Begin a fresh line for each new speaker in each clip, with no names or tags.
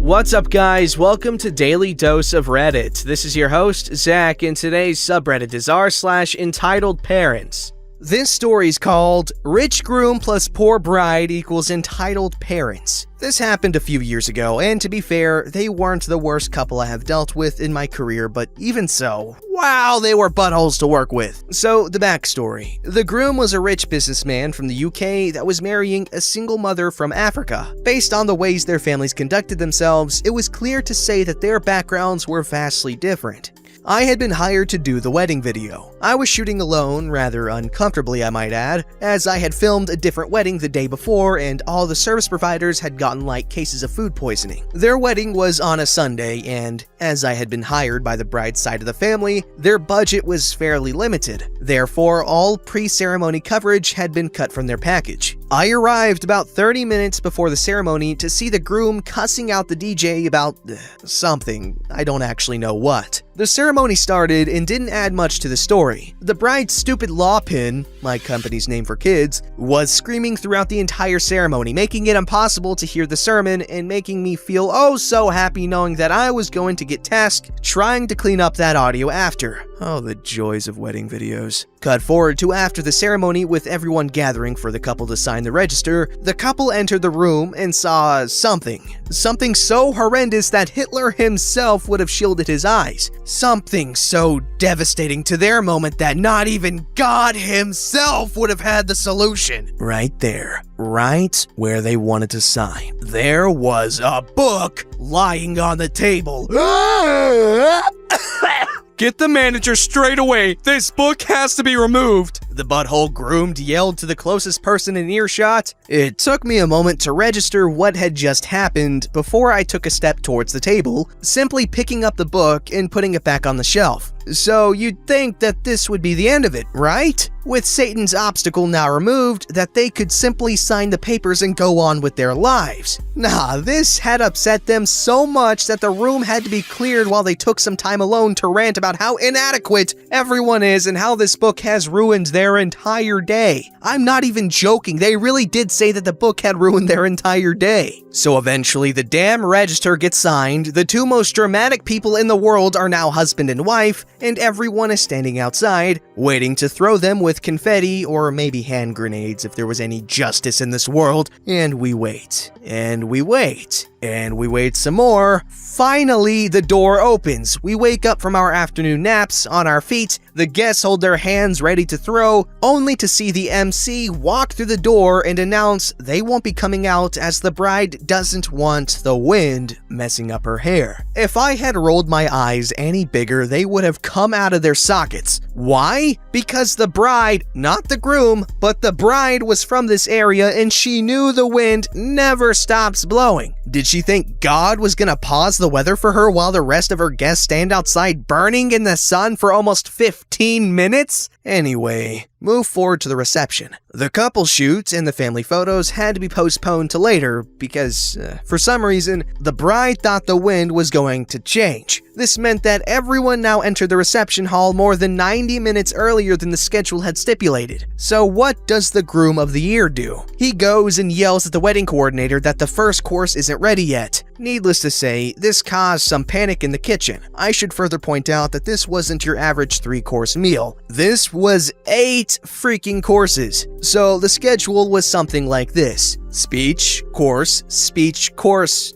What's up, guys? Welcome to Daily Dose of Reddit. This is your host, Zach, and today's subreddit is r/EntitledParents. This story's called Rich Groom plus Poor Bride equals Entitled Parents. This happened a few years ago, and to be fair, they weren't the worst couple I have dealt with in my career, but even so, wow, they were buttholes to work with. So, the backstory. The groom was a rich businessman from the UK that was marrying a single mother from Africa. Based on the ways their families conducted themselves, it was clear to say that their backgrounds were vastly different. I had been hired to do the wedding video. I was shooting alone, rather uncomfortably I might add, as I had filmed a different wedding the day before and all the service providers had gotten like cases of food poisoning. Their wedding was on a Sunday and, as I had been hired by the bride's side of the family, their budget was fairly limited. Therefore, all pre-ceremony coverage had been cut from their package. I arrived about 30 minutes before the ceremony to see the groom cussing out the DJ about something, I don't actually know what. The ceremony started and didn't add much to the story. The bride's stupid law pin, my company's name for kids, was screaming throughout the entire ceremony, making it impossible to hear the sermon and making me feel oh so happy knowing that I was going to get tasked trying to clean up that audio after. Oh, the joys of wedding videos. Cut forward to after the ceremony with everyone gathering for the couple to sign the register. The couple entered the room and saw something so horrendous that Hitler himself would have shielded his eyes. Something so devastating to their moment that not even God himself would have had the solution. Right there, right where they wanted to sign, there was a book lying on the table.
Get the manager straight away. This book has to be removed.
The butthole groomed yelled to the closest person in earshot. It took me a moment to register what had just happened before I took a step towards the table, simply picking up the book and putting it back on the shelf. So you'd think that this would be the end of it, right? With Satan's obstacle now removed, that they could simply sign the papers and go on with their lives. Nah, this had upset them so much that the room had to be cleared while they took some time alone to rant about how inadequate everyone is and how this book has ruined their entire day. I'm not even joking, they really did say that the book had ruined their entire day. So eventually the damn register gets signed, the two most dramatic people in the world are now husband and wife, and everyone is standing outside, waiting to throw them with confetti or maybe hand grenades if there was any justice in this world, and we wait, and we wait, and we wait some more. Finally, the door opens. We wake up from our afternoon naps on our feet, the guests hold their hands ready to throw, only to see the MC walk through the door and announce they won't be coming out as the bride doesn't want the wind messing up her hair. If I had rolled my eyes any bigger, they would have come out of their sockets. Why? Because the bride, not the groom, but the bride was from this area and she knew the wind never stops blowing. Did she think God was gonna pause the weather for her while the rest of her guests stand outside burning in the sun for almost 15 minutes? Anyway, move forward to the reception. The couple shoot and the family photos had to be postponed to later because, for some reason, the bride thought the wind was going to change. This meant that everyone now entered the reception hall more than 90 minutes earlier than the schedule had stipulated. So what does the groom of the year do? He goes and yells at the wedding coordinator that the first course isn't ready yet. Needless to say, this caused some panic in the kitchen. I should further point out that this wasn't your average 3-course meal. This was 8 freaking courses. So the schedule was something like this: speech course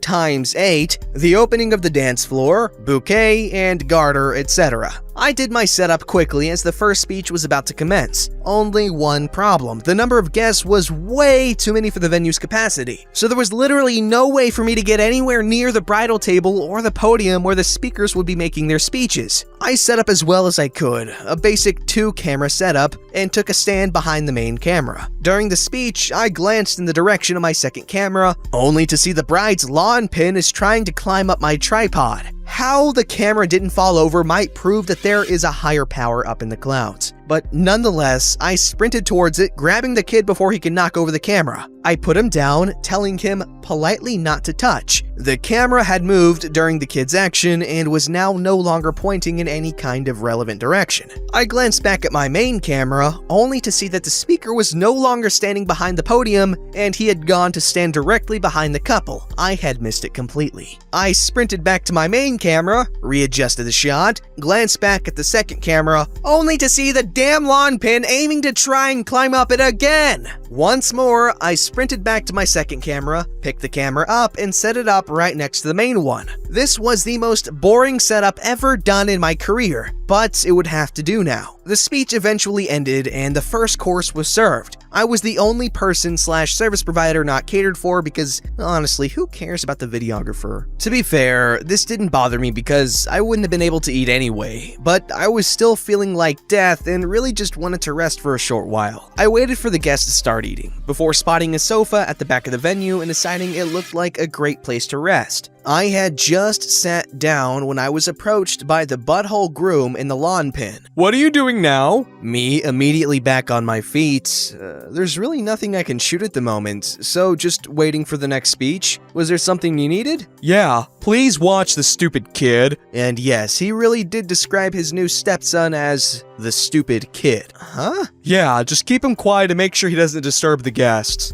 times 8, the opening of the dance floor, bouquet, and garter, etc. I did my setup quickly as the first speech was about to commence. Only one problem: the number of guests was way too many for the venue's capacity. So there was literally no way for me to get anywhere near the bridal table or the podium where the speakers would be making their speeches. I set up as well as I could, a basic 2-camera setup, and took a stand behind the main camera. During the speech, I glanced in the direction of my second camera, only to see the bride's lawn pin is trying to climb up my tripod. How the camera didn't fall over might prove that there is a higher power up in the clouds. but nonetheless, I sprinted towards it, grabbing the kid before he could knock over the camera. I put him down, telling him politely not to touch. The camera had moved during the kid's action and was now no longer pointing in any kind of relevant direction. I glanced back at my main camera, only to see that the speaker was no longer standing behind the podium and he had gone to stand directly behind the couple. I had missed it completely. I sprinted back to my main camera, readjusted the shot, glanced back at the second camera, only to see the damn lawn pin aiming to try and climb up it again. Once more, I sprinted back to my second camera, picked the camera up, and set it up right next to the main one. This was the most boring setup ever done in my career, but it would have to do now. The speech eventually ended and the first course was served. I was the only person/service provider not catered for because, honestly, who cares about the videographer? To be fair, this didn't bother me because I wouldn't have been able to eat anyway, but I was still feeling like death and really just wanted to rest for a short while. I waited for the guests to start eating, before spotting a sofa at the back of the venue and deciding it looked like a great place to rest. I had just sat down when I was approached by the butthole groom in the lawn pen.
What are you doing now?
Me immediately back on my feet. There's really nothing I can shoot at the moment, so just waiting for the next speech. Was there something you needed?
Yeah, please watch the stupid kid.
And yes, he really did describe his new stepson as the stupid kid. Huh?
Yeah, just keep him quiet and make sure he doesn't disturb the guests.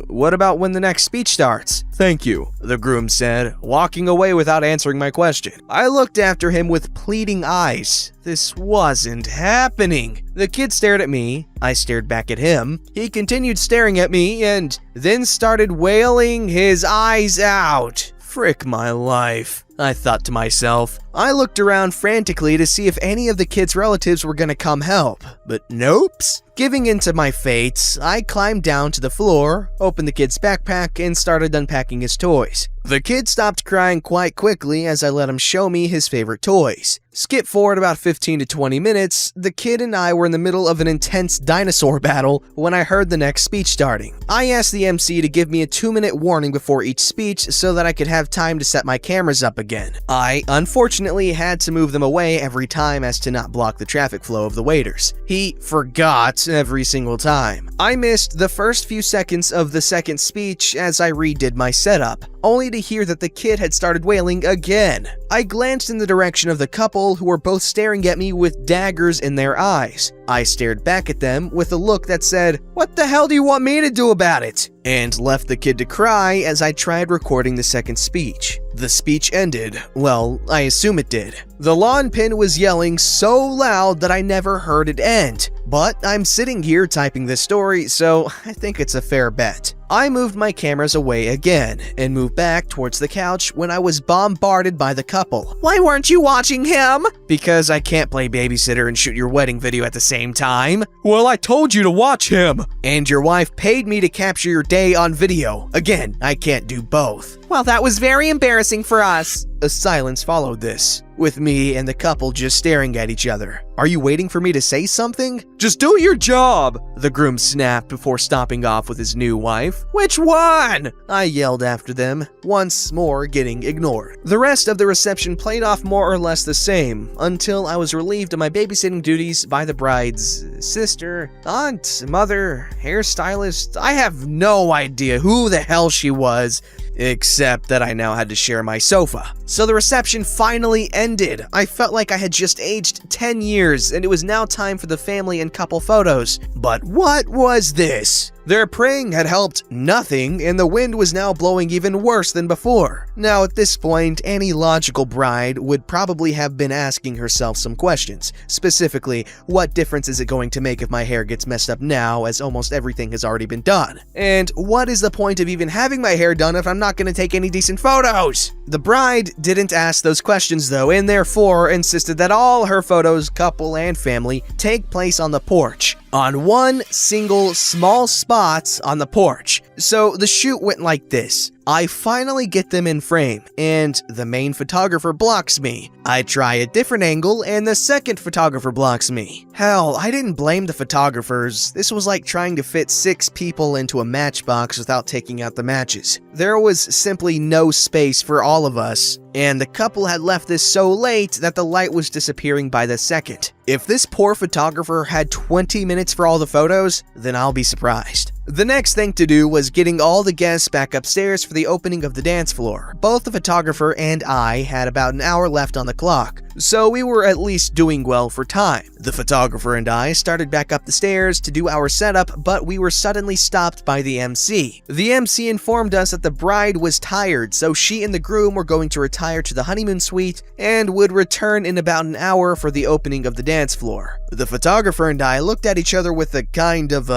What about when the next speech starts?
Thank you,
the groom said, walking away without answering my question. I looked after him with pleading eyes. This wasn't happening. The kid stared at me. I stared back at him. He continued staring at me and then started wailing his eyes out. Frick my life, I thought to myself. I looked around frantically to see if any of the kid's relatives were gonna come help, but nopes. Giving in to my fate, I climbed down to the floor, opened the kid's backpack, and started unpacking his toys. The kid stopped crying quite quickly as I let him show me his favorite toys. Skip forward about 15 to 20 minutes, the kid and I were in the middle of an intense dinosaur battle when I heard the next speech starting. I asked the MC to give me a 2-minute warning before each speech so that I could have time to set my cameras up again. I, unfortunately, had to move them away every time as to not block the traffic flow of the waiters. He forgot every single time. I missed the first few seconds of the second speech as I redid my setup, only to hear that the kid had started wailing again. I glanced in the direction of the couple who were both staring at me with daggers in their eyes. I stared back at them with a look that said, "What the hell do you want me to do about it?" and left the kid to cry as I tried recording the second speech. The speech ended. Well, I assume it did. The lawn pin was yelling so loud that I never heard it end. But I'm sitting here typing this story, so I think it's a fair bet. I moved my cameras away again and moved back towards the couch when I was bombarded by the couple. "Why weren't you watching him?" "Because I can't play babysitter and shoot your wedding video at the same time."
Well, I told you to watch him.
"And your wife paid me to capture your day on video. Again, I can't do both." "Well, that was very embarrassing for us." A silence followed this, with me and the couple just staring at each other. "Are you waiting for me to say something?"
Just do your job,
the groom snapped before stomping off with his new wife. "Which one?" I yelled after them, once more getting ignored. The rest of the reception played off more or less the same, until I was relieved of my babysitting duties by the bride's sister, aunt, mother, hairstylist. I have no idea who the hell she was, except that I now had to share my sofa. So the reception finally ended. I felt like I had just aged 10 years and it was now time for the family and couple photos. But what was this? Their praying had helped nothing, and the wind was now blowing even worse than before. Now at this point, any logical bride would probably have been asking herself some questions. Specifically, what difference is it going to make if my hair gets messed up now, as almost everything has already been done? And what is the point of even having my hair done if I'm not going to take any decent photos? The bride didn't ask those questions though, and therefore insisted that all her photos, couple and family, take place on the porch, on one single small spot on the porch. So the shoot went like this. I finally get them in frame, and the main photographer blocks me. I try a different angle, and the second photographer blocks me. Hell, I didn't blame the photographers. This was like trying to fit 6 people into a matchbox without taking out the matches. There was simply no space for all of us, and the couple had left this so late that the light was disappearing by the second. If this poor photographer had 20 minutes for all the photos, then I'll be surprised. The next thing to do was getting all the guests back upstairs for the opening of the dance floor. Both the photographer and I had about an hour left on the clock, so we were at least doing well for time. The photographer and I started back up the stairs to do our setup, but we were suddenly stopped by the MC. The MC informed us that the bride was tired, so she and the groom were going to retire to the honeymoon suite and would return in about an hour for the opening of the dance floor. The photographer and I looked at each other with a kind of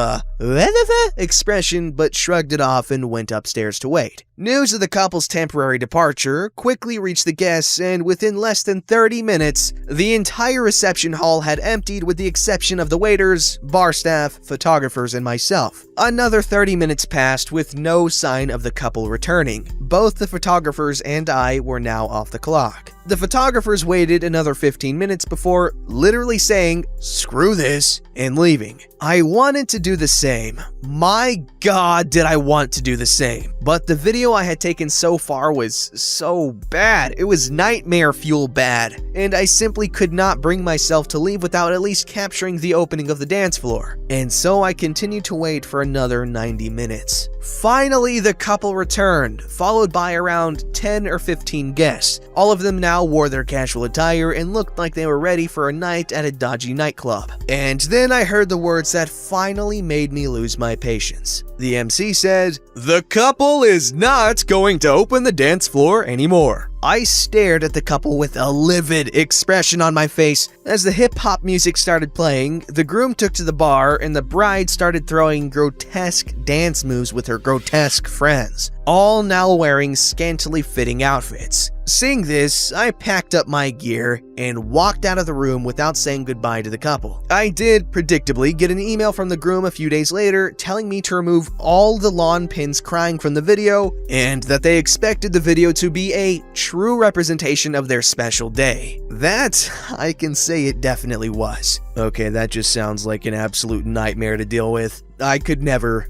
expression, but shrugged it off and went upstairs to wait. News of the couple's temporary departure quickly reached the guests, and within less than 30 minutes, the entire reception hall had emptied with the exception of the waiters, bar staff, photographers, and myself. Another 30 minutes passed with no sign of the couple returning. Both the photographers and I were now off the clock. The photographers waited another 15 minutes before literally saying, "Screw this," and leaving. I wanted to do the same. My God, did I want to do the same. But the video I had taken so far was so bad. It was nightmare fuel bad, and I simply could not bring myself to leave without at least capturing the opening of the dance floor. And so I continued to wait for another 90 minutes. Finally, the couple returned, followed by around 10 or 15 guests. All of them now wore their casual attire and looked like they were ready for a night at a dodgy nightclub. And then I heard the words that finally made me lose my patience. The MC said, "The couple is not going to open the dance floor anymore." I stared at the couple with a livid expression on my face. As the hip-hop music started playing, the groom took to the bar and the bride started throwing grotesque dance moves with her grotesque friends, all now wearing scantily fitting outfits. Seeing this, I packed up my gear and walked out of the room without saying goodbye to the couple. I did, predictably, get an email from the groom a few days later telling me to remove all the lawn pins crying from the video and that they expected the video to be a true representation of their special day. That, I can say it definitely was. Okay, that just sounds like an absolute nightmare to deal with. I could never.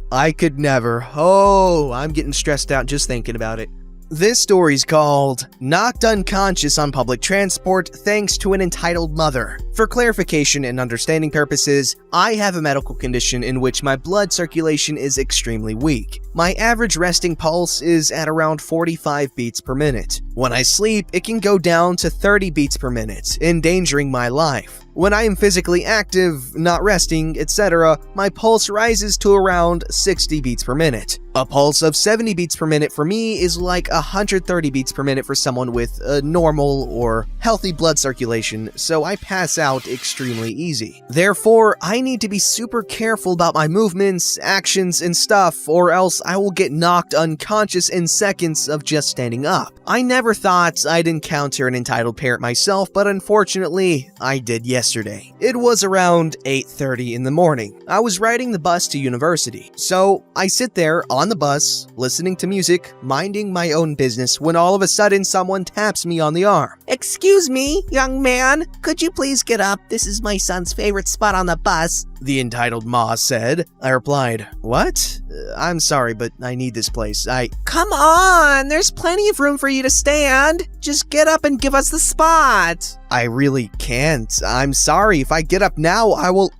Oh, I'm getting stressed out just thinking about it. This story's called Knocked Unconscious on Public Transport Thanks to an Entitled Mother. For clarification and understanding purposes, I have a medical condition in which my blood circulation is extremely weak. My average resting pulse is at around 45 beats per minute. When I sleep, it can go down to 30 beats per minute, endangering my life. When I am physically active, not resting, etc., my pulse rises to around 60 beats per minute. A pulse of 70 beats per minute for me is like 130 beats per minute for someone with a normal or healthy blood circulation, so I pass out extremely easy. Therefore, I need to be super careful about my movements, actions, and stuff, or else I will get knocked unconscious in seconds of just standing up. I never thought I'd encounter an entitled parent myself, but unfortunately, I did yesterday. It was around 8:30 in the morning. I was riding the bus to university, so I sit there on the bus, listening to music, minding my own business, when all of a sudden someone taps me on the arm. "Excuse me, young man, could you please get up? This is my son's favorite spot on the bus," the entitled ma said. I replied, "What? I'm sorry, but I need this place. Come on, there's plenty of room for you to stand. Just get up and give us the spot." "I really can't. I'm sorry. If I get up now, I will—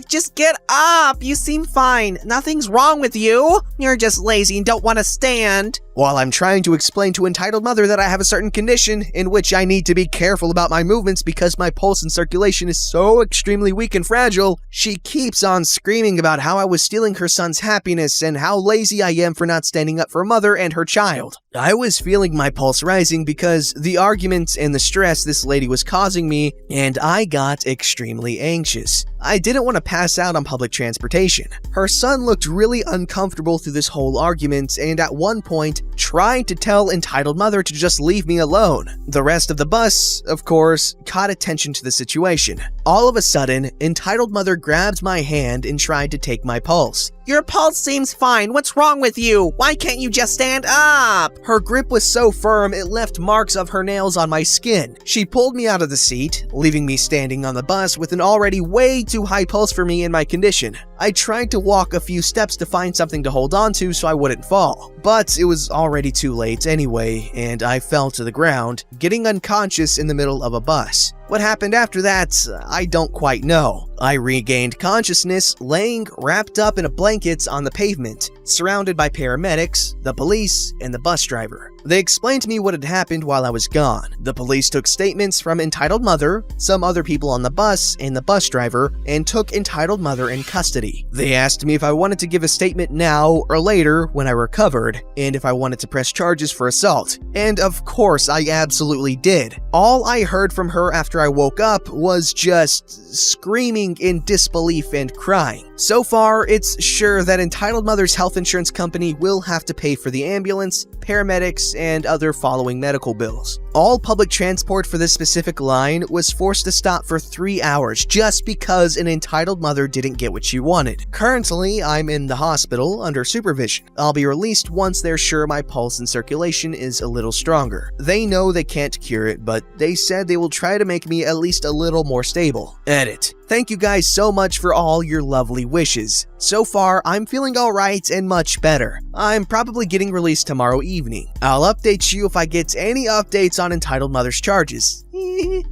Just get up. You seem fine. Nothing's wrong with you. You're just lazy and don't want to stand." While I'm trying to explain to entitled mother that I have a certain condition in which I need to be careful about my movements because my pulse and circulation is so extremely weak and fragile, she keeps on screaming about how I was stealing her son's happiness and how lazy I am for not standing up for mother and her child. I was feeling my pulse rising because the arguments and the stress this lady was causing me, and I got extremely anxious. I didn't want to pass out on public transportation. Her son looked really uncomfortable through this whole argument and at one point tried to tell entitled mother to just leave me alone. The rest of the bus, of course, caught attention to the situation. All of a sudden, entitled mother grabbed my hand and tried to take my pulse.
Your pulse seems fine. What's wrong with you? Why can't you just stand up?
Her grip was so firm it left marks of her nails on my skin. She pulled me out of the seat, leaving me standing on the bus with an already way too high pulse for me in my condition. I tried to walk a few steps to find something to hold on to so I wouldn't fall, but it was already too late anyway, and I fell to the ground, getting unconscious in the middle of a bus. What happened after that, I don't quite know. I regained consciousness, laying wrapped up in a blanket on the pavement, surrounded by paramedics, the police, and the bus driver. They explained to me what had happened while I was gone. The police took statements from entitled mother, some other people on the bus, and the bus driver, and took entitled mother in custody. They asked me if I wanted to give a statement now or later when I recovered, and if I wanted to press charges for assault. And of course, I absolutely did. All I heard from her after I woke up was just screaming in disbelief and crying. So far, it's sure that entitled mother's health insurance company will have to pay for the ambulance, paramedics, and other following medical bills. All public transport for this specific line was forced to stop for 3 hours just because an entitled mother didn't get what she wanted. Currently, I'm in the hospital under supervision. I'll be released once they're sure my pulse and circulation is a little stronger. They know they can't cure it, but they said they will try to make me at least a little more stable. Edit. Thank you guys so much for all your lovely wishes. So far, I'm feeling alright and much better. I'm probably getting released tomorrow evening. I'll update you if I get any updates on entitled mother's charges.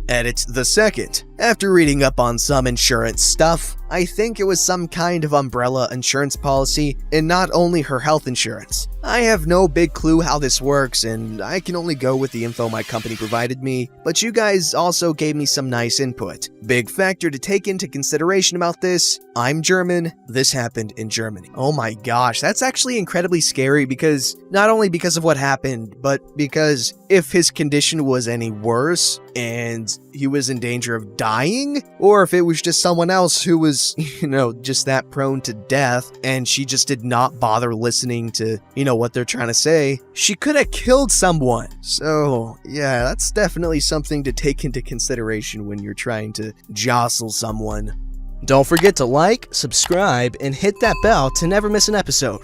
Edit the second. After reading up on some insurance stuff, I think it was some kind of umbrella insurance policy and not only her health insurance. I have no big clue how this works and I can only go with the info my company provided me, but you guys also gave me some nice input. Big factor to take into consideration about this, I'm German, this happened in Germany. Oh my gosh, that's actually incredibly scary because not only because of what happened, but because if his condition was any worse and he was in danger of dying, or if it was just someone else who was, just that prone to death and she just did not bother listening to, what they're trying to say, she could have killed someone. So, yeah, that's definitely something to take into consideration when you're trying to jostle someone. Don't forget to like, subscribe, and hit that bell to never miss an episode.